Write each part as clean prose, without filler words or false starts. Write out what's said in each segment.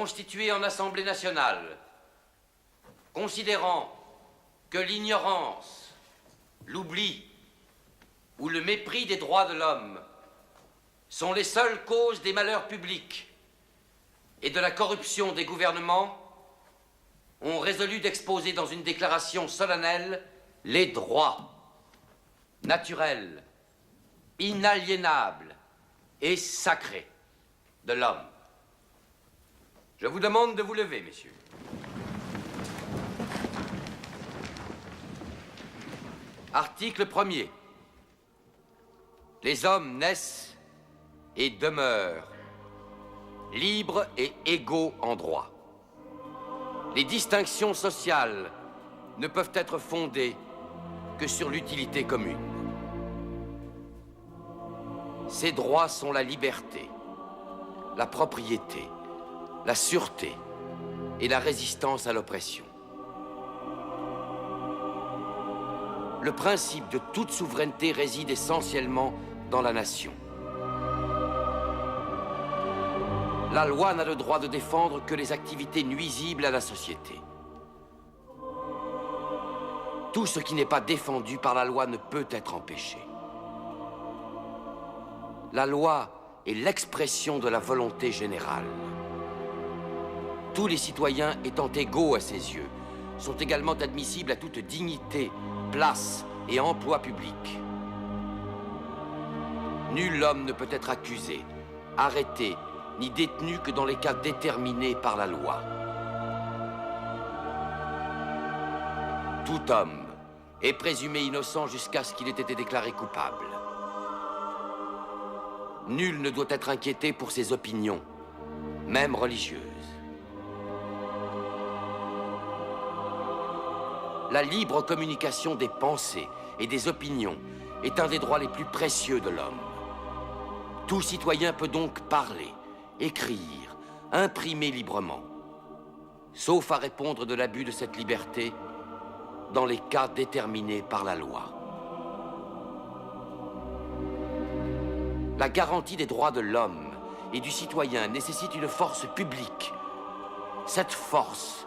constituée en Assemblée nationale, considérant que l'ignorance, l'oubli ou le mépris des droits de l'homme sont les seules causes des malheurs publics et de la corruption des gouvernements, ont résolu d'exposer dans une déclaration solennelle les droits naturels, inaliénables et sacrés de l'homme. Je vous demande de vous lever, messieurs. Article 1er. Les hommes naissent et demeurent libres et égaux en droit. Les distinctions sociales ne peuvent être fondées que sur l'utilité commune. Ces droits sont la liberté, la propriété, la sûreté et la résistance à l'oppression. Le principe de toute souveraineté réside essentiellement dans la nation. La loi n'a le droit de défendre que les activités nuisibles à la société. Tout ce qui n'est pas défendu par la loi ne peut être empêché. La loi est l'expression de la volonté générale. Tous les citoyens étant égaux à ses yeux, sont également admissibles à toute dignité, place et emploi public. Nul homme ne peut être accusé, arrêté, ni détenu que dans les cas déterminés par la loi. Tout homme est présumé innocent jusqu'à ce qu'il ait été déclaré coupable. Nul ne doit être inquiété pour ses opinions, même religieuses. La libre communication des pensées et des opinions est un des droits les plus précieux de l'homme. Tout citoyen peut donc parler, écrire, imprimer librement, sauf à répondre de l'abus de cette liberté dans les cas déterminés par la loi. La garantie des droits de l'homme et du citoyen nécessite une force publique. Cette force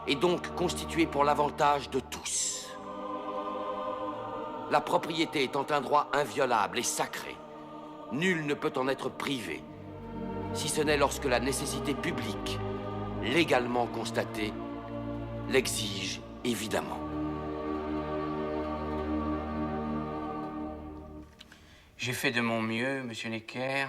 est donc constituée pour l'avantage de tous. La propriété étant un droit inviolable et sacré, nul ne peut en être privé, si ce n'est lorsque la nécessité publique, légalement constatée, l'exige évidemment. J'ai fait de mon mieux, monsieur Necker.